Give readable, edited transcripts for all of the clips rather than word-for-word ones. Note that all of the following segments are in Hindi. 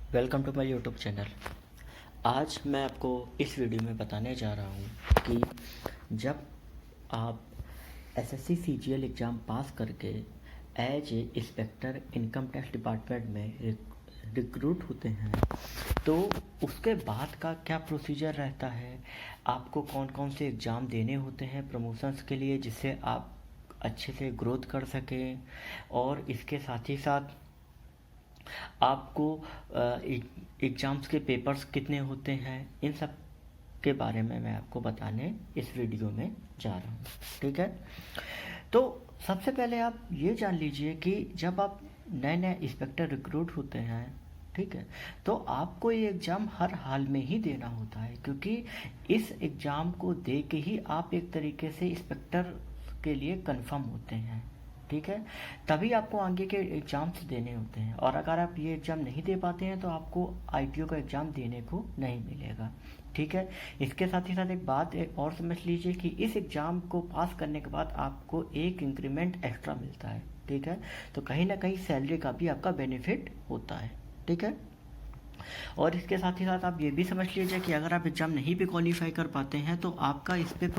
Welcome to my YouTube channel. आज मैं आपको इस वीडियो में बताने जा रहा हूँ कि जब आप एसएससी सीजीएल एग्ज़ाम पास करके as a inspector income tax department में रिक्रूट होते हैं तो उसके बाद का क्या प्रोसीजर रहता है, आपको कौन कौन से एग्ज़ाम देने होते हैं प्रमोशंस के लिए जिससे आप अच्छे से ग्रोथ कर सकें, और इसके साथ ही साथ आपको एग्ज़ाम्स के पेपर्स कितने होते हैं, इन सब के बारे में मैं आपको बताने इस वीडियो में जा रहा हूँ। ठीक है, तो सबसे पहले आप ये जान लीजिए कि जब आप नए नए इंस्पेक्टर रिक्रूट होते हैं, ठीक है, तो आपको ये एग्ज़ाम हर हाल में ही देना होता है, क्योंकि इस एग्ज़ाम को दे के ही आप एक तरीके से इंस्पेक्टर के लिए कंफर्म होते हैं। ठीक है, तभी आपको आगे के एग्ज़ाम्स देने होते हैं, और अगर आप ये एग्ज़ाम नहीं दे पाते हैं तो आपको आईटीओ का एग्ज़ाम देने को नहीं मिलेगा। ठीक है, इसके साथ ही साथ एक बात और समझ लीजिए कि इस एग्ज़ाम को पास करने के बाद आपको एक इंक्रीमेंट एक्स्ट्रा मिलता है। ठीक है, तो कहीं ना कहीं सैलरी का भी आपका बेनिफिट होता है। ठीक है, और इसके साथ ही साथ आप ये भी समझ लीजिए कि अगर आप एग्ज़ाम नहीं भी क्वालिफाई कर पाते हैं तो आपका इस पर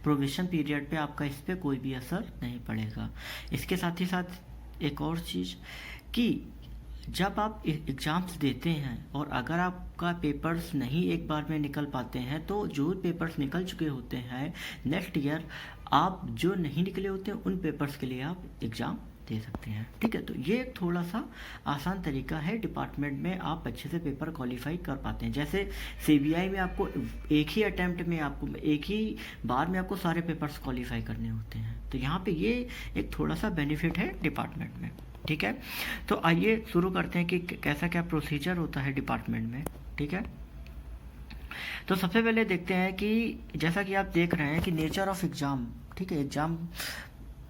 प्रोविज़न पीरियड पे आपका इस पर कोई भी असर नहीं पड़ेगा। इसके साथ ही साथ एक और चीज़ कि जब आप एग्ज़ाम्स देते हैं और अगर आपका पेपर्स नहीं एक बार में निकल पाते हैं तो जो पेपर्स निकल चुके होते हैं नेक्स्ट ईयर आप जो नहीं निकले होते हैं उन पेपर्स के लिए आप एग्ज़ाम दे सकते हैं। ठीक है, तो ये एक थोड़ा सा आसान तरीका है, डिपार्टमेंट में आप अच्छे से पेपर क्वालिफाई कर पाते हैं। जैसे सीबीआई में आपको एक ही अटैम्प्ट में आपको एक ही बार में आपको सारे पेपर्स क्वालिफाई करने होते हैं, तो यहाँ पे ये एक थोड़ा सा बेनिफिट है डिपार्टमेंट में। ठीक है, तो आइए शुरू करते हैं कि कैसा क्या प्रोसीजर होता है डिपार्टमेंट में। ठीक है, तो सबसे पहले देखते हैं कि जैसा कि आप देख रहे हैं कि नेचर ऑफ एग्ज़ाम। ठीक है, एग्ज़ाम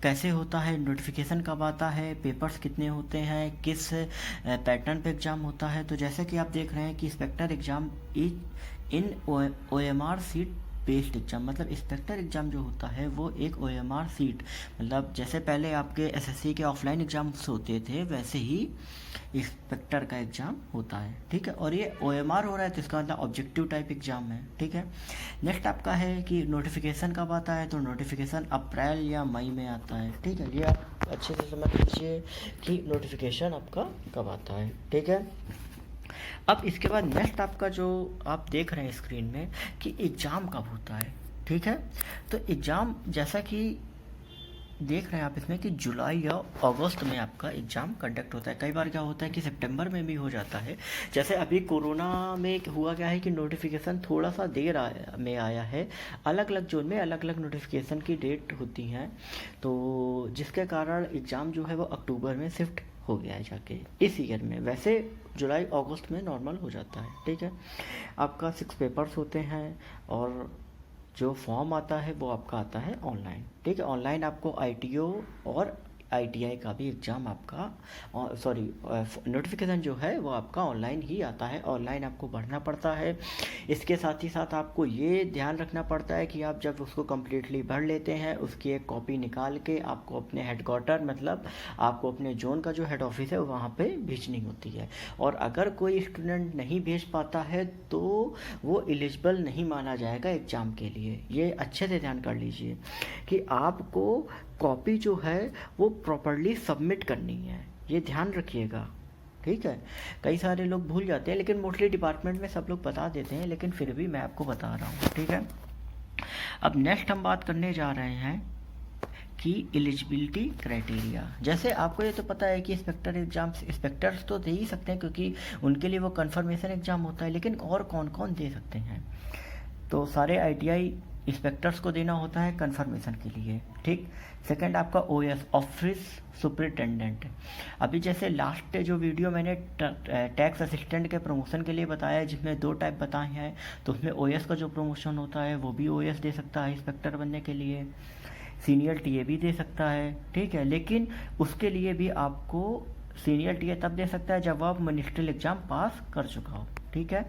कैसे होता है, नोटिफिकेशन कब आता है, पेपर्स कितने होते हैं, किस पैटर्न पे एग्ज़ाम होता है। तो जैसे कि आप देख रहे हैं कि inspector exam in OMR sheet based exam, मतलब इंस्पेक्टर एग्ज़ाम जो होता है वो एक ओएमआर सीट, मतलब जैसे पहले आपके एसएससी के ऑफलाइन एग्ज़ाम्स होते थे वैसे ही इंस्पेक्टर का एग्ज़ाम होता है। ठीक है, और ये ओएमआर हो रहा है तो इसका मतलब ऑब्जेक्टिव टाइप एग्ज़ाम है। ठीक है, नेक्स्ट आपका है कि नोटिफिकेशन कब आता है, तो नोटिफिकेशन अप्रैल या मई में आता है। ठीक है, ये आप अच्छे से समझ लीजिए कि नोटिफिकेशन आपका कब आता है। ठीक है, अब इसके बाद नेक्स्ट आपका जो आप देख रहे हैं स्क्रीन में कि एग्ज़ाम कब होता है। ठीक है, तो एग्ज़ाम जैसा कि देख रहे हैं आप इसमें कि जुलाई या अगस्त में आपका एग्ज़ाम कंडक्ट होता है। कई बार क्या होता है कि सितंबर में भी हो जाता है। जैसे अभी कोरोना में हुआ क्या है कि नोटिफिकेशन थोड़ा सा देर में आया है, अलग अलग जोन में अलग अलग नोटिफिकेशन की डेट होती हैं, तो जिसके कारण एग्ज़ाम जो है वो अक्टूबर में शिफ्ट हो गया है जाके इस ईयर में। वैसे जुलाई अगस्त में नॉर्मल हो जाता है। ठीक है, आपका 6 पेपर्स होते हैं और जो फॉर्म आता है वो आपका आता है ऑनलाइन। ठीक है, ऑनलाइन आपको आईटीओ और आईटीआई का भी एग्ज़ाम आपका सॉरी नोटिफिकेशन जो है वो आपका ऑनलाइन ही आता है, ऑनलाइन आपको भरना पड़ता है। इसके साथ ही साथ आपको ये ध्यान रखना पड़ता है कि आप जब उसको कम्प्लीटली भर लेते हैं उसकी एक कॉपी निकाल के आपको अपने हेडक्वार्टर, मतलब आपको अपने जोन का जो हेड ऑफिस है वहाँ पे भेजनी होती है। और अगर कोई स्टूडेंट नहीं भेज पाता है तो वो एलिजिबल नहीं माना जाएगा एग्ज़ाम के लिए। ये अच्छे से ध्यान कर लीजिए कि आपको कॉपी जो है वो प्रॉपरली सबमिट करनी है, ये ध्यान रखिएगा। ठीक है, कई सारे लोग भूल जाते हैं, लेकिन मोस्टली डिपार्टमेंट में सब लोग बता देते हैं, लेकिन फिर भी मैं आपको बता रहा हूँ। ठीक है, अब नेक्स्ट हम बात करने जा रहे हैं कि एलिजिबिलिटी क्राइटेरिया। जैसे आपको ये तो पता है कि इंस्पेक्टर एग्जाम्स इंस्पेक्टर्स तो दे ही सकते हैं क्योंकि उनके लिए वो कंफर्मेशन एग्ज़ाम होता है, लेकिन और कौन कौन दे सकते हैं, तो सारे आईटीआई इंस्पेक्टर्स को देना होता है कंफर्मेशन के लिए। ठीक, सेकंड आपका ओएस ऑफिस सुपरिटेंडेंट। अभी जैसे लास्ट जो वीडियो मैंने टैक्स असिस्टेंट के प्रमोशन के लिए बताया जिसमें 2 टाइप बताए हैं, तो उसमें ओएस का जो प्रमोशन होता है वो भी ओएस दे सकता है इंस्पेक्टर बनने के लिए, सीनियर टीए भी दे सकता है। ठीक है, लेकिन उसके लिए भी आपको सीनियर टीए तब दे सकता है जब आप मिनिस्ट्रियल एग्ज़ाम पास कर चुका हो। ठीक है,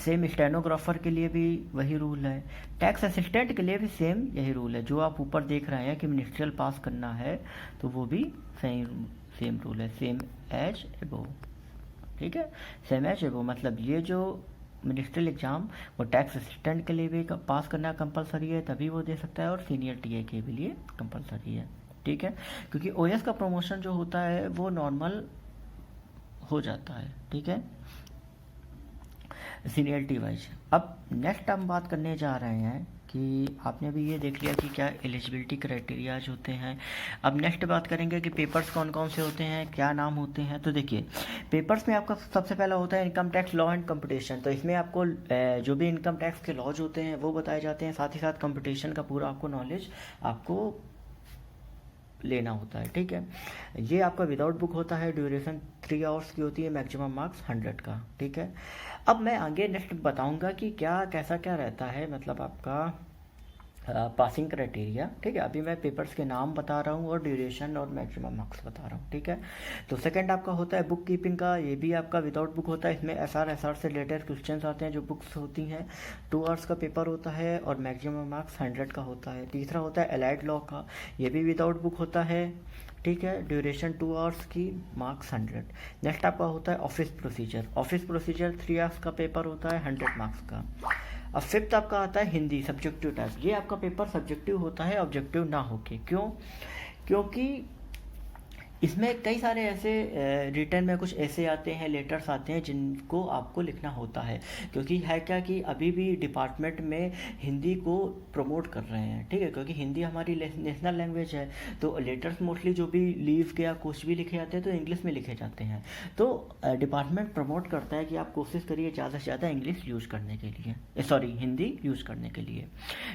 सेम स्टेनोग्राफर के लिए भी वही रूल है, टैक्स असिस्टेंट के लिए भी सेम यही रूल है। जो आप ऊपर देख रहे हैं कि मिनिस्ट्रियल पास करना है तो वो भी सेम रूल है, सेम एज अबव। ठीक है, सेम एज एबव मतलब ये जो मिनिस्ट्रियल एग्ज़ाम वो टैक्स असिस्टेंट के लिए भी पास करना कंपलसरी है, तभी वो दे सकता है, और सीनियर टीए के भी लिए कंपलसरी है। ठीक है, क्योंकि ओएस का प्रमोशन जो होता है वो नॉर्मल हो जाता है। ठीक है, सीनियरिटी वाइज। अब नेक्स्ट हम बात करने जा रहे हैं कि आपने भी ये देख लिया कि क्या एलिजिबिलिटी क्राइटेरियाज होते हैं। अब नेक्स्ट बात करेंगे कि पेपर्स कौन कौन से होते हैं, क्या नाम होते हैं। तो देखिए, पेपर्स में आपका सबसे पहला होता है income tax law and competition. तो इसमें आपको जो भी इनकम टैक्स के लॉज होते हैं वो बताए जाते हैं, साथ ही साथ कंपटीशन का पूरा आपको नॉलेज आपको लेना होता है। ठीक है, ये आपका विदाउट बुक होता है, ड्यूरेशन 3 आवर्स की होती है, मैक्सिमम मार्क्स 100 का। ठीक है, अब मैं आगे नेक्स्ट बताऊंगा कि क्या कैसा क्या रहता है, मतलब आपका पासिंग क्राइटेरिया। ठीक है, अभी मैं पेपर्स के नाम बता रहा हूँ और ड्यूरेशन और मैक्सिमम मार्क्स बता रहा हूँ। ठीक है, तो सेकंड आपका होता है बुक कीपिंग का, ये भी आपका विदाउट बुक होता है। इसमें एसआर से रिलेटेड क्वेश्चंस आते हैं जो बुक्स होती हैं। 2 आवर्स का पेपर होता है और मैक्सिमम मार्क्स 100 का होता है। तीसरा होता है एलाइड लॉ का, ये भी विदाउट बुक होता है। ठीक है, ड्यूरेशन 2 आवर्स की, मार्क्स 100। नेक्स्ट आपका होता है office procedure. Office procedure 3 hours का पेपर होता है, 100 मार्क्स का। अब फिफ्थ आपका आता है हिंदी सब्जेक्टिव टाइप। ये आपका पेपर सब्जेक्टिव होता है, ऑब्जेक्टिव ना होके। क्यों? क्योंकि इसमें कई सारे ऐसे रिटर्न में कुछ ऐसे आते हैं, लेटर्स आते हैं जिनको आपको लिखना होता है। क्योंकि है क्या कि अभी भी डिपार्टमेंट में हिंदी को प्रमोट कर रहे हैं। ठीक है, क्योंकि हिंदी हमारी नेशनल लैंग्वेज है, तो लेटर्स मोस्टली जो भी लीव के या कुछ भी लिखे जाते हैं तो इंग्लिश में लिखे जाते हैं। तो डिपार्टमेंट प्रमोट करता है कि आप कोशिश करिए ज़्यादा से ज़्यादा इंग्लिश यूज़ करने के लिए, सॉरी हिंदी यूज़ करने के लिए।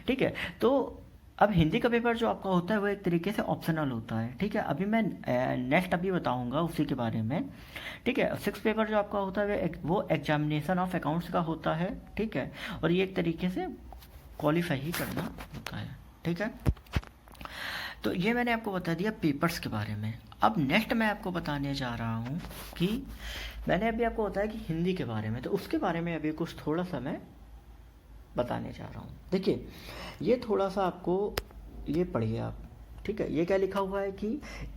ठीक है, तो अब हिंदी का पेपर जो आपका होता है वो एक तरीके से ऑप्शनल होता है। ठीक है, अभी मैं नेक्स्ट अभी बताऊंगा उसी के बारे में। ठीक है, 6 पेपर जो आपका होता है वो एग्जामिनेशन ऑफ अकाउंट्स का होता है। ठीक है, और ये एक तरीके से क्वालिफाई ही करना होता है। ठीक है, तो ये मैंने आपको बता दिया पेपर्स के बारे में। अब नेक्स्ट मैं आपको बताने जा रहा हूँ कि मैंने अभी आपको बताया कि हिंदी के बारे में, तो उसके बारे में अभी कुछ थोड़ा सा मैं बताने जा रहा हूँ। देखिए, ये थोड़ा सा आपको ये पढ़िए आप। ठीक है, ये क्या लिखा हुआ है कि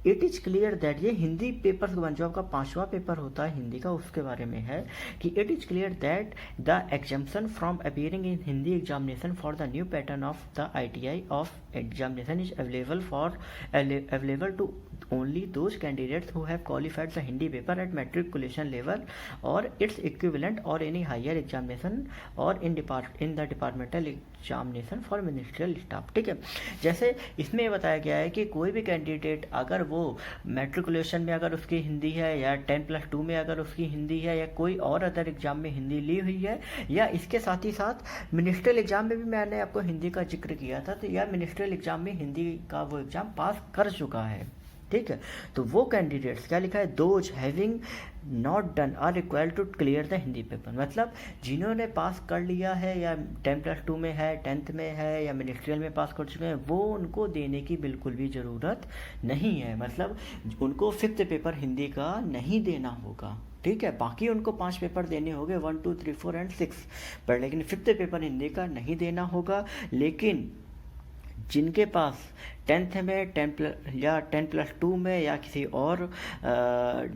इट इज़ क्लियर दैट, ये हिंदी पेपर के जो आपका 5वां पेपर होता है हिंदी का उसके बारे में है कि it is clear that the exemption from appearing in Hindi examination for the new pattern of the ITI of examination is available to only those candidates who have qualified the Hindi paper at matriculation level or its equivalent or any higher examination or in the departmental examination for ministerial staff। ठीक है, जैसे इसमें ये बताया गया है कि कोई भी कैंडिडेट अगर वो मैट्रिकुलेशन में अगर उसकी हिंदी है, या 10+2 में अगर उसकी हिंदी है, या कोई और अदर एग्जाम में हिंदी ली हुई है, या इसके साथ ही साथ मिनिस्ट्रियल एग्जाम में भी मैंने आपको हिंदी का जिक्र किया था, तो या मिनिस्ट्रियल एग्जाम में हिंदी का वो एग्जाम पास कर चुका है। ठीक है, तो वो कैंडिडेट्स क्या लिखा है, those having not done are required to clear the Hindi paper. मतलब जिन्होंने पास कर लिया है, या 10+2 में है, 10th में है, या मिनिस्ट्रियल में पास कर चुके हैं, वो उनको देने की बिल्कुल भी ज़रूरत नहीं है। मतलब उनको 5th पेपर हिंदी का नहीं देना होगा। ठीक है, बाकी उनको 5 पेपर देने होंगे, 1 2 3 4 एंड 6 पर, लेकिन 5th पेपर हिंदी का नहीं देना होगा। लेकिन जिनके पास 10th में 10+2 में, या किसी और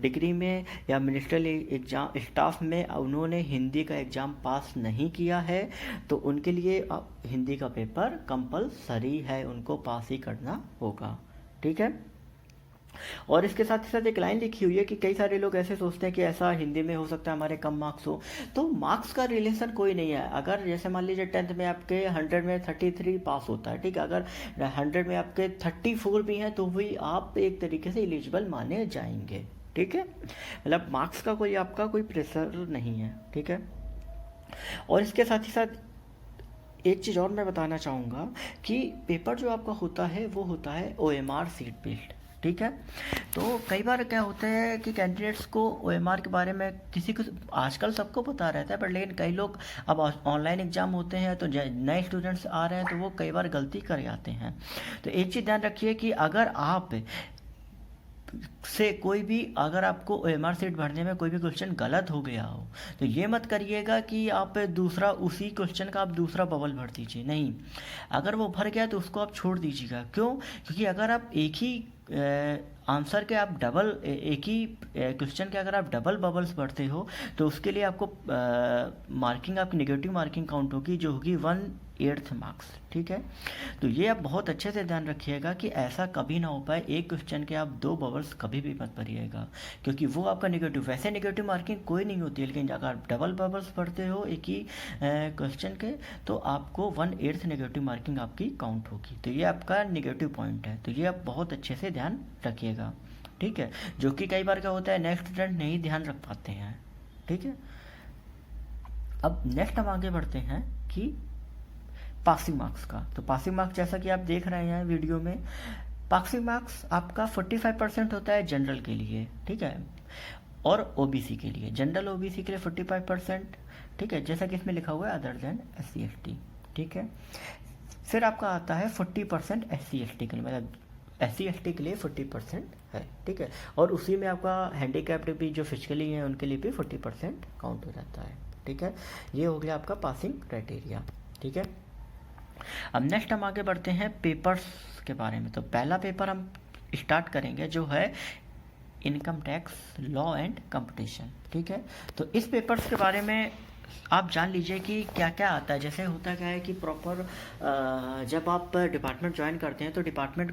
डिग्री में, या मिनिस्ट्रियल एग्जाम स्टाफ में उन्होंने हिंदी का एग्ज़ाम पास नहीं किया है, तो उनके लिए हिंदी का पेपर कंपलसरी है, उनको पास ही करना होगा। ठीक है, और इसके साथ ही साथ एक लाइन लिखी हुई है कि कई सारे लोग ऐसे सोचते हैं कि ऐसा हिंदी में हो सकता है हमारे कम मार्क्स हो, तो मार्क्स का रिलेशन कोई नहीं है। अगर जैसे मान लीजिए 10th में आपके 100 में 33 पास होता है, ठीक है, अगर 100 में आपके 34 भी हैं तो भी आप एक तरीके से एलिजिबल माने जाएंगे। ठीक है, मतलब मार्क्स का कोई आपका कोई प्रेशर नहीं है। ठीक है, और इसके साथ ही साथ एक चीज़ और मैं बताना चाहूँगा कि पेपर जो आपका होता है वो होता है OMR सीट बेस्ड। ठीक है, तो कई बार क्या होता है कि कैंडिडेट्स को OMR के बारे में किसी को आजकल सबको पता रहता है, पर लेकिन कई लोग अब ऑनलाइन एग्जाम होते हैं तो नए स्टूडेंट्स आ रहे हैं तो वो कई बार गलती कर जाते हैं। तो एक चीज़ ध्यान रखिए कि अगर आप से कोई भी, अगर आपको OMR सीट भरने में कोई भी क्वेश्चन गलत हो गया हो तो ये मत करिएगा कि आप दूसरा उसी क्वेश्चन का आप दूसरा बबल भर दीजिए। नहीं, अगर वो भर गया तो उसको आप छोड़ दीजिएगा। क्यों? क्योंकि अगर आप एक ही आंसर के आप डबल एक ही क्वेश्चन के अगर आप डबल बबल्स पढ़ते हो तो उसके लिए आपको मार्किंग आपकी नेगेटिव मार्किंग काउंट होगी, जो होगी 1/8 मार्क्स। ठीक है, तो ये आप बहुत अच्छे से ध्यान रखिएगा कि ऐसा कभी ना हो पाए एक क्वेश्चन के आप 2 बबल्स कभी भी मत पढ़िएगा, क्योंकि वो आपका नेगेटिव, वैसे नेगेटिव मार्किंग कोई नहीं होती है, लेकिन अगर आप डबल बबल्स पढ़ते हो एक ही क्वेश्चन के तो आपको 1/8 नेगेटिव मार्किंग आपकी काउंट होगी। तो ये आपका नेगेटिव पॉइंट है, तो ये आप बहुत अच्छे से ध्यान रखिएगा। ठीक है, जो कि कई बार क्या होता है नेक्स्ट स्टूडेंट नहीं ध्यान रख पाते हैं। ठीक है, अब नेक्स्ट हम आगे बढ़ते हैं कि पासिंग मार्क्स का। तो पासिंग मार्क्स जैसा कि आप देख रहे हैं वीडियो में, पासिंग मार्क्स आपका 45% होता है जनरल के लिए। ठीक है, और ओबीसी के लिए, जनरल ओबीसी के लिए 45%। ठीक है, जैसा कि इसमें लिखा हुआ है अदर देन SC ST। ठीक है, फिर आपका आता है 40% SC ST के लिए, मतलब SC ST के लिए 40% है। ठीक है, और उसी में आपका हैंडीकैप्ड भी जो फिजिकली हैं उनके लिए भी 40% काउंट हो जाता है। ठीक है, ये हो गया आपका पासिंग क्राइटेरिया। ठीक है, अब नेक्स्ट हम आगे बढ़ते हैं पेपर्स के बारे में। तो पहला पेपर हम स्टार्ट करेंगे जो है income tax law and competition. ठीक है, तो इस पेपर्स के बारे में आप जान लीजिए कि क्या क्या आता है। जैसे होता क्या है कि प्रॉपर जब आप डिपार्टमेंट ज्वाइन करते हैं तो डिपार्टमेंट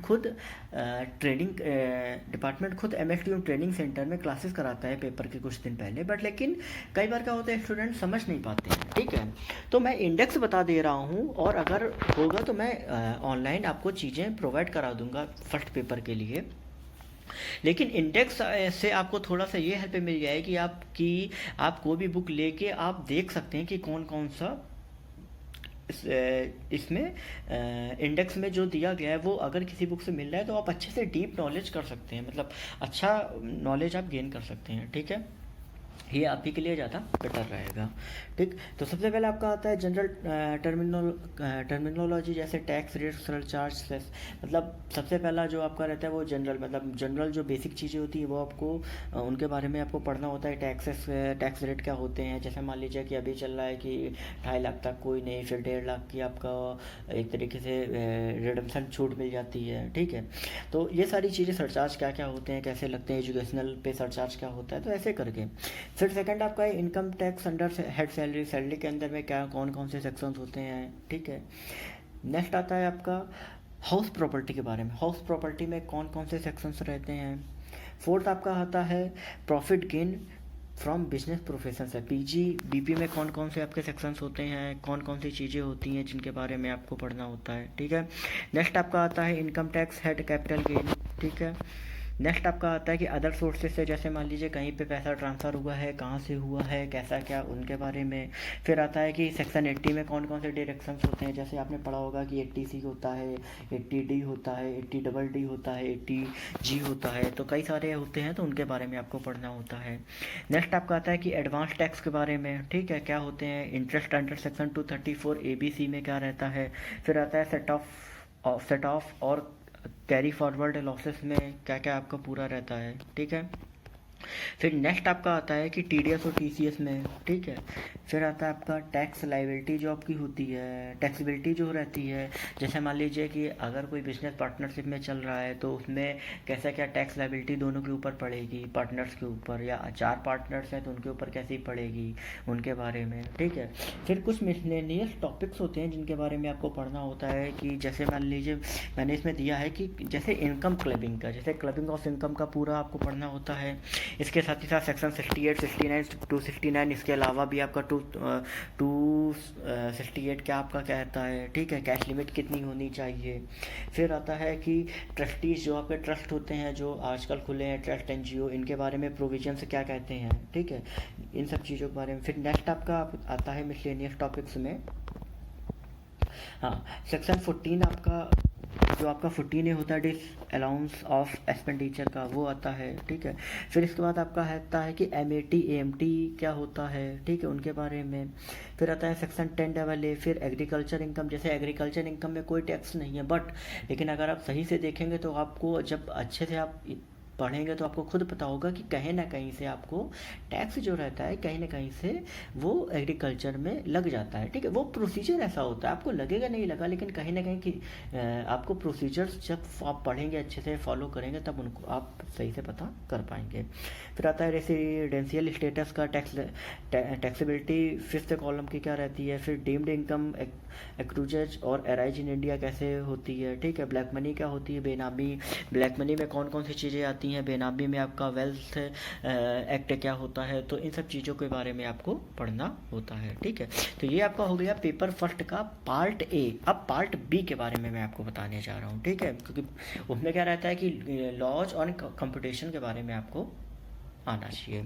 खुद MSTM ट्रेनिंग सेंटर में क्लासेस कराता है पेपर के कुछ दिन पहले, बट लेकिन कई बार क्या होता है स्टूडेंट समझ नहीं पाते हैं। ठीक है, तो मैं इंडेक्स बता दे रहा हूँ, और अगर होगा तो मैं ऑनलाइन आपको चीज़ें प्रोवाइड करा दूंगा फर्स्ट पेपर के लिए। लेकिन इंडेक्स से आपको थोड़ा सा ये हेल्प मिल जाएगी आप कोई भी बुक लेके आप देख सकते हैं कि कौन कौन सा इसमें इंडेक्स में जो दिया गया है वो अगर किसी बुक से मिल रहा है तो आप अच्छे से डीप नॉलेज कर सकते हैं, मतलब अच्छा नॉलेज आप गेन कर सकते हैं। ठीक है, ये आप ही के लिए ज़्यादा बेटर रहेगा। ठीक, तो सबसे पहले आपका आता है जनरल टर्मिनोलॉजी, जैसे टैक्स रेट, सरचार्ज, सेस। मतलब सबसे पहला जो आपका रहता है वो जनरल, मतलब जनरल जो बेसिक चीज़ें होती है वो आपको उनके बारे में आपको पढ़ना होता है। टैक्स रेट क्या होते हैं, जैसे मान लीजिए कि अभी चल रहा है कि 2.5 लाख तक कोई नहीं, फिर 1.5 लाख की आपका एक तरीके से रिडम्पशन छूट मिल जाती है। ठीक है, तो ये सारी चीज़ें, सरचार्ज क्या क्या होते हैं, कैसे लगते हैं, एजुकेशनल पे सरचार्ज क्या होता है, तो ऐसे करके। फिर सेकंड आपका है income tax under head salary के अंदर में क्या कौन कौन से सेक्शंस होते हैं। ठीक है, नेक्स्ट आता है आपका हाउस प्रॉपर्टी के बारे में, हाउस प्रॉपर्टी में कौन कौन से सेक्शंस रहते हैं। फोर्थ आपका आता है profit gain from business profession है, बीपी में कौन कौन से आपके सेक्शंस होते हैं, कौन कौन सी चीज़ें होती हैं जिनके बारे में आपको पढ़ना होता है। ठीक है, नेक्स्ट आपका आता है income tax head capital gain. ठीक है, नेक्स्ट आपका आता है कि अदर सोर्सेज से, जैसे मान लीजिए कहीं पे पैसा ट्रांसफ़र हुआ है, कहाँ से हुआ है, कैसा क्या, उनके बारे में। फिर आता है कि सेक्शन 80 में कौन कौन से डायरेक्शंस होते हैं, जैसे आपने पढ़ा होगा कि 80C होता है, 80D होता है, 80DD होता है, 80G होता है, तो कई सारे होते हैं, तो उनके बारे में आपको पढ़ना होता है। नेक्स्ट आपका आता है कि एडवांस टैक्स के बारे में। ठीक है, क्या होते हैं, इंटरेस्ट अंडर सेक्शन 234 ABC में क्या रहता है। फिर आता है सेट ऑफ और कैरी फॉरवर्ड लॉसेस में क्या क्या आपका पूरा रहता है। ठीक है, फिर नेक्स्ट आपका आता है कि TDS और TCS में। ठीक है, फिर आता है आपका टैक्स लाइबिलिटी जो आपकी होती है, टैक्सेबिलिटी जो रहती है, जैसे मान लीजिए कि अगर कोई बिजनेस पार्टनरशिप में चल रहा है तो उसमें कैसा क्या टैक्स लाइबिलिटी दोनों के ऊपर पड़ेगी, पार्टनर्स के ऊपर, या 4 पार्टनर्स हैं तो उनके ऊपर कैसी पड़ेगी, उनके बारे में। ठीक है, फिर कुछ मिसलेनियस टॉपिक्स होते हैं जिनके बारे में आपको पढ़ना होता है, कि जैसे मान लीजिए मैंने इसमें दिया है कि जैसे इनकम क्लबिंग का, जैसे क्लबिंग ऑफ इनकम का पूरा आपको पढ़ना होता है। इसके साथ ही साथ सेक्शन 68, 69, 269, इसके अलावा भी आपका 268 क्या आपका कहता है। ठीक है, कैश लिमिट कितनी होनी चाहिए। फिर आता है कि ट्रस्टीज जो आपके ट्रस्ट होते हैं जो आजकल खुले हैं, ट्रस्ट NGO, इनके बारे में प्रोविजन से क्या कहते हैं। ठीक है, इन सब चीज़ों के बारे में। फिर नेक्स्ट आपका आता है मिसलेनियस टॉपिक्स में, हाँ, सेक्शन 14 आपका जो आपका 14A होता है डिस अलाउंस ऑफ एक्सपेंडिचर का, वो आता है। ठीक है, फिर इसके बाद आपका आता है कि MAT AMT क्या होता है। ठीक है, उनके बारे में। फिर आता है सेक्शन 10AA, फिर एग्रीकल्चर इनकम। जैसे एग्रीकल्चर इनकम में कोई टैक्स नहीं है, बट लेकिन अगर आप सही से देखेंगे तो आपको जब अच्छे से आप पढ़ेंगे तो आपको खुद पता होगा कि कहीं ना कहीं से आपको टैक्स जो रहता है कहीं ना कहीं से वो एग्रीकल्चर में लग जाता है, ठीक है। वो प्रोसीजर ऐसा होता है, आपको लगेगा नहीं लगा, लेकिन कहीं ना कहीं कि आपको प्रोसीजर्स जब आप पढ़ेंगे अच्छे से फॉलो करेंगे तब उनको आप सही से पता कर पाएंगे। फिर आता है रेसिडेंशियल स्टेटस का टैक्सेबिलिटी फिफ्थ कॉलम की क्या रहती है। फिर डीम्ड इनकम एक्रूजेज और अराइज इन इंडिया कैसे होती है, ठीक है। ब्लैक मनी क्या होती है, बेनामी, ब्लैक मनी में कौन कौन सी चीज़ें आती हैं, बेनामी में आपका वेल्थ एक्ट क्या होता है, तो इन सब चीज़ों के बारे में आपको पढ़ना होता है, ठीक है। तो ये आपका हो गया पेपर फर्स्ट का पार्ट ए। अब पार्ट बी के बारे में मैं आपको बताने जा रहा हूँ, ठीक है, क्योंकि उसमें क्या रहता है कि लॉज ऑन कंपटीशन के बारे में आपको आना चाहिए।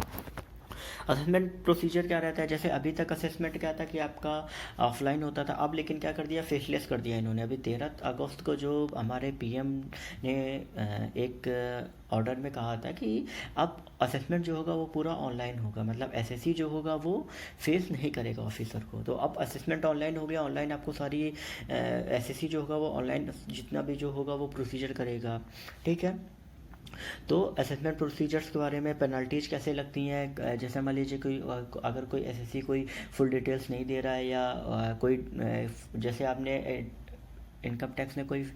असेसमेंट प्रोसीजर क्या रहता है, जैसे अभी तक असेसमेंट क्या था कि आपका ऑफलाइन होता था, अब लेकिन क्या कर दिया, फेसलेस कर दिया इन्होंने। अभी 13 अगस्त को जो हमारे पीएम ने एक ऑर्डर में कहा था कि अब असेसमेंट जो होगा वो पूरा ऑनलाइन होगा, मतलब एसएससी जो होगा वो फेस नहीं करेगा ऑफिसर को। तो अब असेसमेंट ऑनलाइन हो गया, ऑनलाइन आपको सारी एसएससी जो होगा वो ऑनलाइन जितना भी जो होगा वो प्रोसीजर करेगा, ठीक है। तो असेसमेंट प्रोसीजर्स के बारे में, पेनल्टीज कैसे लगती हैं, जैसे मान लीजिए कोई अगर कोई एसएससी कोई फुल डिटेल्स नहीं दे रहा है या कोई जैसे आपने इनकम टैक्स ने कोई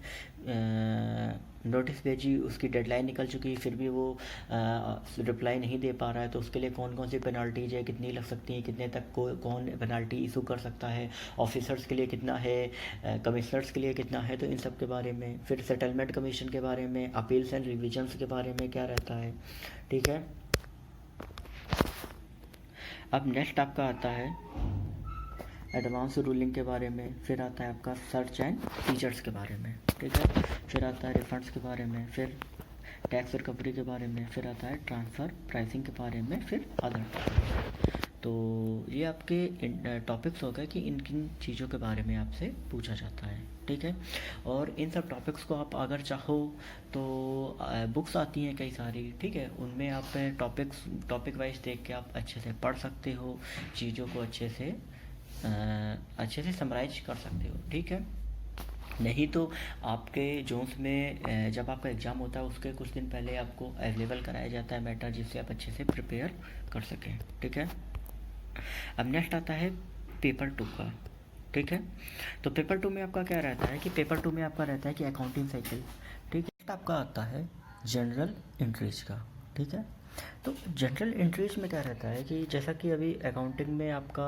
नोटिस भेजी, उसकी डेडलाइन निकल चुकी, फिर भी वो रिप्लाई नहीं दे पा रहा है, तो उसके लिए कौन कौन सी पेनल्टीज है, कितनी लग सकती हैं, कितने तक कौन पेनल्टी इशू कर सकता है, ऑफिसर्स के लिए कितना है, कमिश्नर्स के लिए कितना है, तो इन सब के बारे में। फिर सेटलमेंट कमीशन के बारे में, अपील्स एंड रिविजन्स के बारे में क्या रहता है, ठीक है। अब नेक्स्ट आपका आता है एडवांस रूलिंग के बारे में, फिर आता है आपका सर्च एंड फीचर्स के बारे में, ठीक है। फिर आता है रिफंड्स के बारे में, फिर टैक्स रिकवरी के बारे में, फिर आता है ट्रांसफ़र प्राइसिंग के बारे में, फिर अदर। तो ये आपके टॉपिक्स हो गए कि इन किन चीज़ों के बारे में आपसे पूछा जाता है, ठीक है। और इन सब टॉपिक्स को आप अगर चाहो तो बुक्स आती हैं कई सारी, ठीक है, उनमें आप टॉपिक वाइज देख के आप अच्छे से पढ़ सकते हो, चीज़ों को अच्छे से समराइज कर सकते हो, ठीक है। नहीं तो आपके जोन्स में जब आपका एग्ज़ाम होता है उसके कुछ दिन पहले आपको अवेलेबल कराया जाता है मैटर, जिससे आप अच्छे से प्रिपेयर कर सकें, ठीक है। अब नेक्स्ट आता है पेपर 2 का, ठीक है। तो पेपर 2 में आपका क्या रहता है कि पेपर 2 में आपका रहता है कि अकाउंटिंग साइकिल, ठीक है। नेक्स्ट आपका आता है जनरल एंट्रीज का, ठीक है। तो जनरल एंट्रीज में क्या रहता है कि जैसा कि अभी अकाउंटिंग में आपका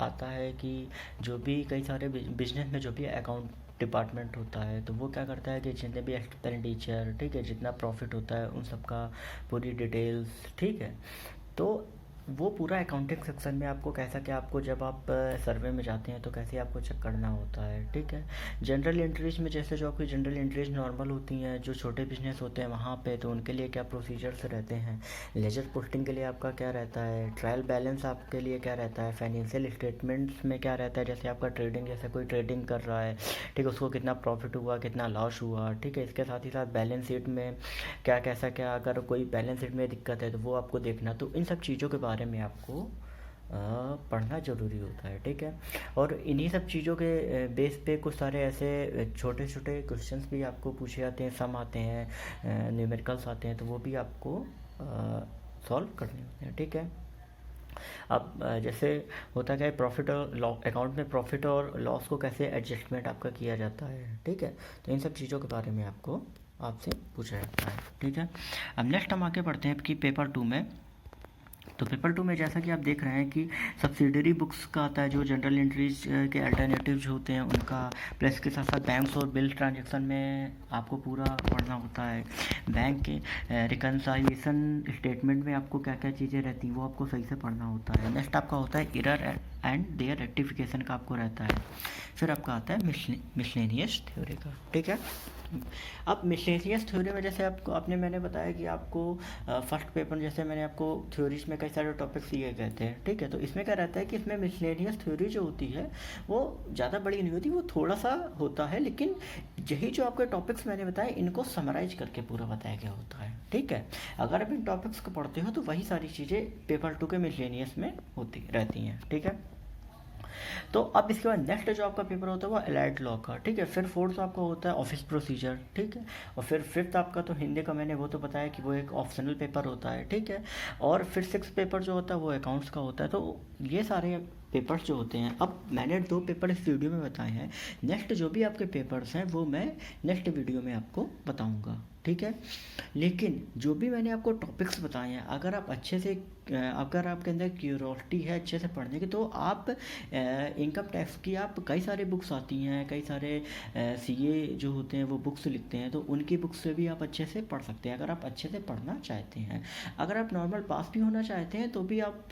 आता है कि जो भी कई सारे बिजनेस में जो भी अकाउंट डिपार्टमेंट होता है, तो वो क्या करता है कि जितने भी एक्सपेंडिचर, ठीक है, जितना प्रॉफिट होता है उन सब का पूरी डिटेल्स, ठीक है। तो वो पूरा अकाउंटिंग सेक्शन में आपको कैसा क्या, आपको जब आप सर्वे में जाते हैं तो कैसे आपको चेक करना होता है, ठीक है। जनरल एंट्रीज में जैसे जो आपकी जनरल एंट्रीज नॉर्मल होती हैं, जो छोटे बिजनेस होते हैं वहाँ पे, तो उनके लिए क्या प्रोसीजर्स रहते हैं। लेजर पोस्टिंग के लिए आपका क्या रहता है, ट्रायल बैलेंस आपके लिए क्या रहता है, फाइनेंशियल स्टेटमेंट्स में क्या रहता है, जैसे आपका ट्रेडिंग, जैसे कोई ट्रेडिंग कर रहा है, ठीक है, उसको कितना प्रॉफिट हुआ, कितना लॉस हुआ, ठीक है। इसके साथ ही साथ बैलेंस शीट में क्या कैसा क्या, अगर कोई बैलेंस शीट में दिक्कत है तो वो आपको देखना। तो इन सब चीज़ों के बारे में आपको पढ़ना ज़रूरी होता है, ठीक है। और इन्हीं सब चीज़ों के बेस पे कुछ सारे ऐसे छोटे छोटे क्वेश्चंस भी आपको पूछे जाते हैं, सम आते हैं, न्यूमेरिकल्स आते हैं, तो वो भी आपको सॉल्व करने होते हैं, ठीक है। अब जैसे होता क्या है, प्रॉफिट और लॉस अकाउंट में प्रॉफिट और लॉस को कैसे एडजस्टमेंट आपका किया जाता है, ठीक है। तो इन सब चीज़ों के बारे में आपको आपसे पूछा जाता है, ठीक है। अब नेक्स्ट हम आगे बढ़ते हैं कि पेपर 2 में। तो पेपर 2 में जैसा कि आप देख रहे हैं कि सब्सिडरी बुक्स का आता है, जो जनरल एंट्रीज के अल्टरनेटिव्स होते हैं उनका, प्लस के साथ साथ बैंक्स और बिल ट्रांजैक्शन में आपको पूरा पढ़ना होता है। बैंक के रिकन्साइलेशन स्टेटमेंट में आपको क्या क्या चीज़ें रहती हैं वो आपको सही से पढ़ना होता है। नेक्स्ट आपका होता है एरर एंड देयर रेक्टिफिकेशन का आपको रहता है। फिर आपका आता है मिसलेनियस थ्योरी का, ठीक है। अब मिसलेनियस थ्योरी में जैसे मैंने बताया कि आपको फर्स्ट पेपर जैसे मैंने आपको थ्योरीज में कई सारे टॉपिक्स दिए गए थे, ठीक है। तो इसमें क्या रहता है कि इसमें मिसलेनियस थ्योरी जो होती है वो ज़्यादा बड़ी नहीं होती, वो थोड़ा सा होता है, लेकिन यही जो आपके टॉपिक्स मैंने बताए इनको समराइज करके पूरा बताया गया होता है, ठीक है। अगर आप इन टॉपिक्स को पढ़ते हो तो वही सारी चीज़ें पेपर 2 के मिसलेनियस में होती रहती हैं, ठीक है। तो अब इसके बाद नेक्स्ट जो आपका पेपर होता है वो एलाइड लॉ का, ठीक है। फिर फोर्थ आपका होता है ऑफिस प्रोसीजर, ठीक है। और फिर फिफ्थ आपका तो हिंदी का मैंने वो तो बताया कि वो एक ऑप्शनल पेपर होता है, ठीक है। और फिर सिक्स पेपर जो होता है वो अकाउंट्स का होता है। तो ये सारे पेपर्स जो होते हैं, अब मैंने 2 पेपर इस वीडियो में बताए हैं। नेक्स्ट जो भी आपके पेपर्स हैं वो मैं नेक्स्ट वीडियो में आपको बताऊंगा, ठीक है। लेकिन जो भी मैंने आपको टॉपिक्स बताए हैं, अगर आप अच्छे से अगर आपके अंदर क्यूरोसिटी है अच्छे से पढ़ने की, तो आप इनकम टैक्स की आप कई सारे बुक्स आती हैं, कई सारे सीए जो होते हैं वो बुक्स लिखते हैं, तो उनकी बुक्स से भी आप अच्छे से पढ़ सकते हैं अगर आप अच्छे से पढ़ना चाहते हैं। अगर आप नॉर्मल पास भी होना चाहते हैं तो भी आप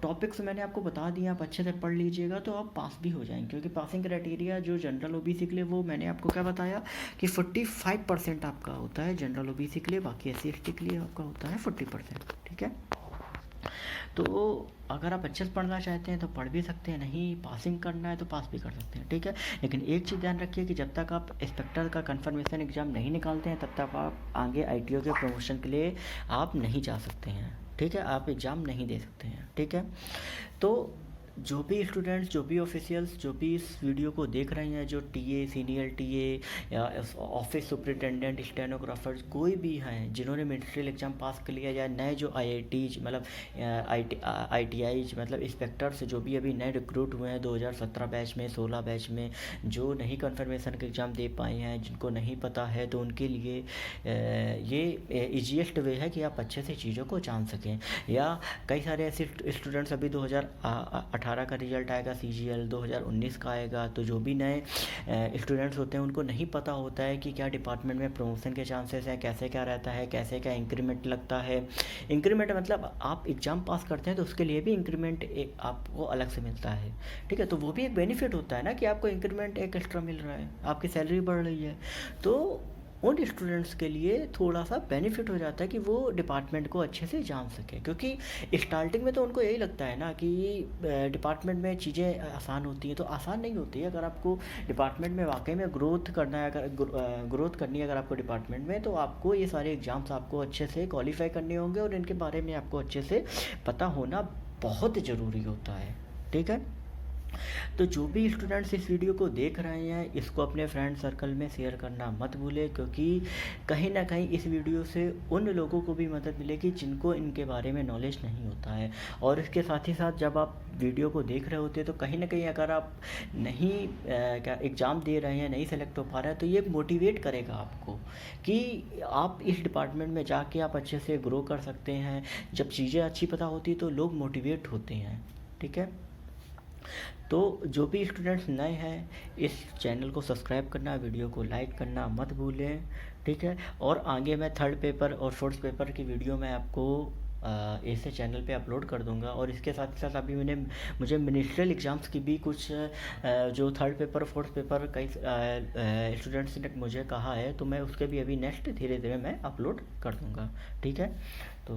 टॉपिक्स मैंने आपको बता दिए, आप अच्छे से पढ़ लीजिएगा तो आप पास भी हो जाएंगे। क्योंकि पासिंग क्राइटेरिया जो जनरल ओबीसी के लिए वो मैंने आपको क्या बताया कि 45% आपका होता है जनरल ओबीसी के लिए, बाकी SC ST के लिए आपका होता है 40%, ठीक है। तो अगर आप अच्छे से पढ़ना चाहते हैं तो पढ़ भी सकते हैं, नहीं पासिंग करना है तो पास भी कर सकते हैं, ठीक है। लेकिन एक चीज़ ध्यान रखिए कि जब तक आप इंस्पेक्टर का कंफर्मेशन एग्ज़ाम नहीं निकालते हैं तब तक आप आगे ITO के प्रमोशन के लिए आप नहीं जा सकते हैं, ठीक है। आप एग्ज़ाम नहीं दे सकते हैं, ठीक है। तो जो भी स्टूडेंट्स, जो भी ऑफिशियल्स, जो भी इस वीडियो को देख रहे हैं, जो टीए, सीनियर टीए या ऑफिस सुपरिटेंडेंट, स्टेनोग्राफर्स कोई भी हैं जिन्होंने मिनिस्ट्रियल एग्ज़ाम पास कर लिया, या नए जो IITs मतलब ITIs मतलब इंस्पेक्टर्स जो भी अभी नए रिक्रूट हुए हैं 2017 बैच में, 16 बैच में, जो नहीं कन्फर्मेशन के एग्ज़ाम दे पाए हैं, जिनको नहीं पता है, तो उनके लिए ये ईजीएस्ट वे है कि आप अच्छे से चीज़ों को जान सकें। या कई सारे ऐसे स्टूडेंट्स अभी 2018 का रिजल्ट आएगा, CGL 2019 का आएगा, तो जो भी नए स्टूडेंट्स होते हैं उनको नहीं पता होता है कि क्या डिपार्टमेंट में प्रमोशन के चांसेस हैं, कैसे क्या रहता है, कैसे क्या इंक्रीमेंट लगता है। इंक्रीमेंट मतलब आप एग्ज़ाम पास करते हैं तो उसके लिए भी इंक्रीमेंट आपको अलग से मिलता है, ठीक है। तो वो भी एक बेनिफिट होता है ना कि आपको इंक्रीमेंट एक एक्स्ट्रा मिल रहा है, आपकी सैलरी बढ़ रही है। तो उन स्टूडेंट्स के लिए थोड़ा सा बेनिफिट हो जाता है कि वो डिपार्टमेंट को अच्छे से जान सकें। क्योंकि स्टार्टिंग में तो उनको यही लगता है ना कि डिपार्टमेंट में चीज़ें आसान होती हैं, तो आसान नहीं होती है। अगर आपको डिपार्टमेंट में वाकई में ग्रोथ करना है, अगर ग्रोथ करनी है अगर आपको डिपार्टमेंट में, तो आपको ये सारे एग्ज़ाम्स आपको अच्छे से क्वालिफाई करने होंगे और इनके बारे में आपको अच्छे से पता होना बहुत ज़रूरी होता है, ठीक है। तो जो भी स्टूडेंट्स इस वीडियो को देख रहे हैं, इसको अपने फ्रेंड सर्कल में शेयर करना मत भूलें, क्योंकि कहीं ना कहीं इस वीडियो से उन लोगों को भी मदद मिलेगी जिनको इनके बारे में नॉलेज नहीं होता है। और इसके साथ ही साथ जब आप वीडियो को देख रहे होते हैं तो कहीं ना कहीं अगर आप नहीं क्या एग्ज़ाम दे रहे हैं, नहीं सेलेक्ट हो पा रहे हैं, तो ये मोटिवेट करेगा आपको कि आप इस डिपार्टमेंट में जाके आप अच्छे से ग्रो कर सकते हैं। जब चीज़ें अच्छी पता होती है तो लोग मोटिवेट होते हैं, ठीक है। तो जो भी स्टूडेंट्स नए हैं, इस चैनल को सब्सक्राइब करना, वीडियो को लाइक करना मत भूलें, ठीक है। और आगे मैं थर्ड पेपर और फोर्थ पेपर की वीडियो मैं आपको ऐसे चैनल पे अपलोड कर दूंगा। और इसके साथ ही साथ अभी मुझे मिनिस्ट्रियल एग्ज़ाम्स की भी कुछ जो थर्ड पेपर फोर्थ पेपर कई स्टूडेंट्स ने मुझे कहा है, तो मैं उसके भी अभी नेक्स्ट धीरे धीरे मैं अपलोड कर दूंगा, ठीक है। तो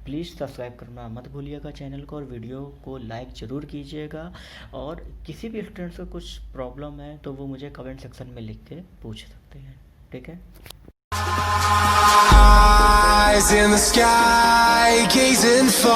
प्लीज़ सब्सक्राइब करना मत भूलिएगा चैनल को, और वीडियो को लाइक ज़रूर कीजिएगा। और किसी भी स्टूडेंट्स को कुछ प्रॉब्लम है तो वो मुझे कमेंट सेक्शन में लिख के पूछ सकते हैं, ठीक है। Eyes in the sky, gazing far.